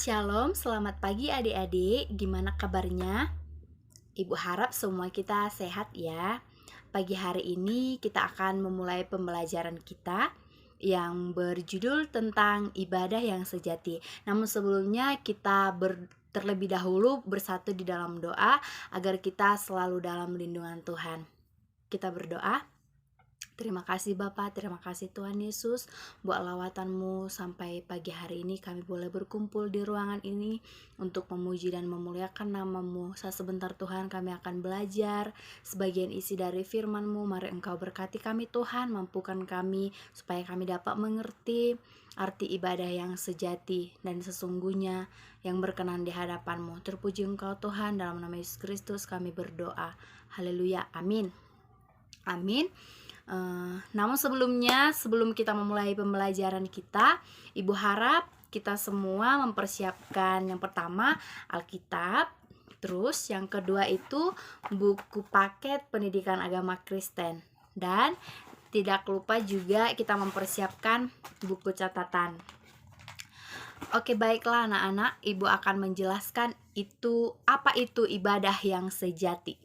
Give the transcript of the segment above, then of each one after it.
Shalom, selamat pagi adik-adik. Gimana kabarnya? Ibu harap semua kita sehat ya. Pagi hari ini kita akan memulai pembelajaran kita yang berjudul tentang ibadah yang sejati. Namun sebelumnya kita terlebih dahulu bersatu di dalam doa agar kita selalu dalam lindungan Tuhan. Kita berdoa. Terima kasih Bapa, terima kasih Tuhan Yesus buat lawatan-Mu sampai pagi hari ini kami boleh berkumpul di ruangan ini untuk memuji dan memuliakan nama-Mu. Saat sebentar Tuhan kami akan belajar sebagian isi dari firman-Mu. Mari Engkau berkati kami Tuhan, mampukan kami supaya kami dapat mengerti arti ibadah yang sejati dan sesungguhnya yang berkenan di hadapan-Mu. Terpuji Engkau Tuhan, dalam nama Yesus Kristus kami berdoa. Haleluya, amin. Amin. Namun sebelum kita memulai pembelajaran kita, Ibu harap kita semua mempersiapkan yang pertama Alkitab, terus yang kedua itu buku paket pendidikan agama Kristen, dan tidak lupa juga kita mempersiapkan buku catatan. Oke, baiklah anak-anak, Ibu akan menjelaskan apa itu ibadah yang sejati.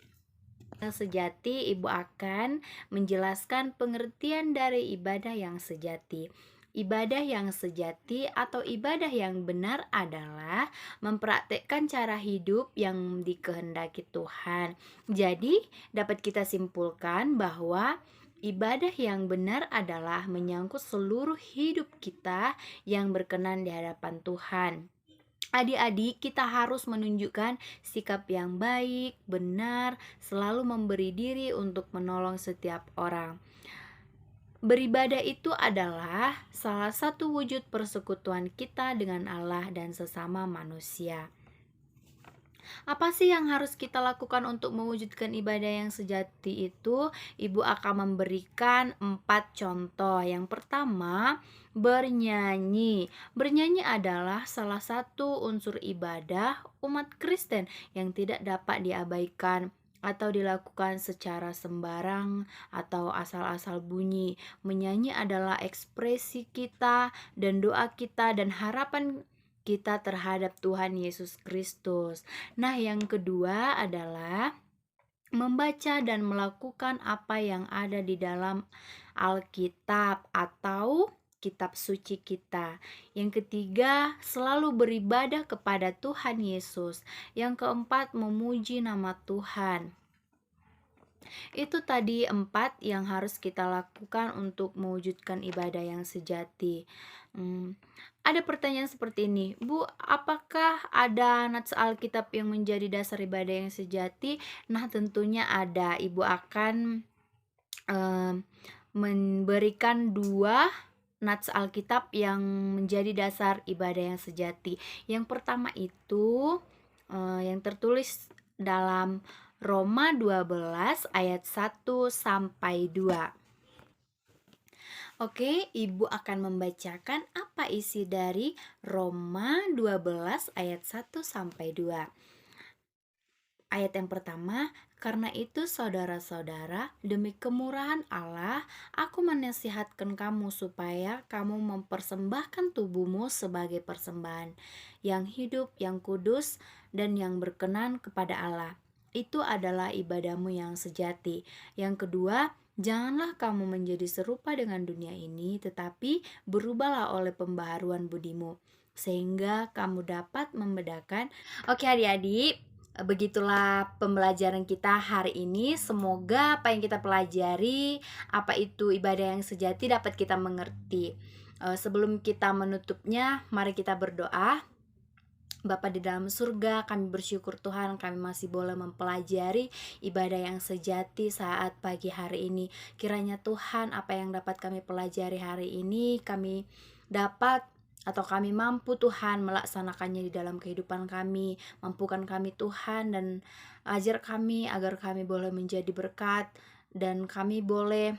Yang sejati, Ibu akan menjelaskan pengertian dari ibadah yang sejati. Ibadah yang sejati atau ibadah yang benar adalah mempraktekkan cara hidup yang dikehendaki Tuhan. Jadi, dapat kita simpulkan bahwa ibadah yang benar adalah menyangkut seluruh hidup kita yang berkenan di hadapan Tuhan. Adik-adik, kita harus menunjukkan sikap yang baik, benar, selalu memberi diri untuk menolong setiap orang. Beribadah itu adalah salah satu wujud persekutuan kita dengan Allah dan sesama manusia. Apa sih yang harus kita lakukan untuk mewujudkan ibadah yang sejati itu? Ibu akan memberikan 4 contoh. Yang pertama, bernyanyi. Bernyanyi adalah salah satu unsur ibadah umat Kristen yang tidak dapat diabaikan atau dilakukan secara sembarang atau asal-asal bunyi. Menyanyi adalah ekspresi kita dan doa kita dan harapan kita terhadap Tuhan Yesus Kristus. Nah, yang kedua adalah membaca dan melakukan apa yang ada di dalam Alkitab atau kitab suci kita. Yang ketiga, selalu beribadah kepada Tuhan Yesus. Yang keempat, memuji nama Tuhan. Itu tadi 4 yang harus kita lakukan untuk mewujudkan ibadah yang sejati. Ada pertanyaan seperti ini, Bu, apakah ada nats Alkitab yang menjadi dasar ibadah yang sejati? Nah, tentunya ada. Ibu akan memberikan 2 nats Alkitab yang menjadi dasar ibadah yang sejati. Yang pertama itu yang tertulis dalam Roma 12 ayat 1 sampai 2. Oke, Ibu akan membacakan apa isi dari Roma 12 ayat 1 sampai 2. Ayat yang pertama, karena itu saudara-saudara, demi kemurahan Allah, aku menasihatkan kamu supaya kamu mempersembahkan tubuhmu sebagai persembahan yang hidup, yang kudus, dan yang berkenan kepada Allah. Itu adalah ibadahmu yang sejati. Yang kedua, janganlah kamu menjadi serupa dengan dunia ini, tetapi berubahlah oleh pembaharuan budimu, sehingga kamu dapat membedakan. Oke adik-adik, begitulah pembelajaran kita hari ini. Semoga apa yang kita pelajari, apa itu ibadah yang sejati, dapat kita mengerti. Sebelum kita menutupnya, mari kita berdoa. Bapa di dalam surga, kami bersyukur Tuhan kami masih boleh mempelajari ibadah yang sejati saat pagi hari ini. Kiranya Tuhan apa yang dapat kami pelajari hari ini, kami dapat atau kami mampu Tuhan melaksanakannya di dalam kehidupan kami. Mampukan kami Tuhan dan ajar kami agar kami boleh menjadi berkat dan kami boleh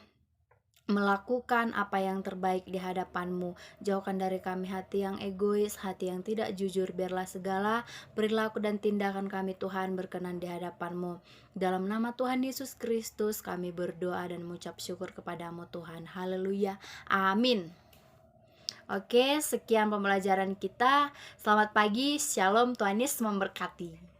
melakukan apa yang terbaik di hadapan-Mu. Jauhkan dari kami hati yang egois, hati yang tidak jujur. Biarlah segala perilaku dan tindakan kami Tuhan berkenan di hadapan-Mu. Dalam nama Tuhan Yesus Kristus kami berdoa dan mengucap syukur kepada-Mu Tuhan. Haleluya. Amin. Oke, sekian pembelajaran kita. Selamat pagi, Shalom, Tuhan Yesus memberkati.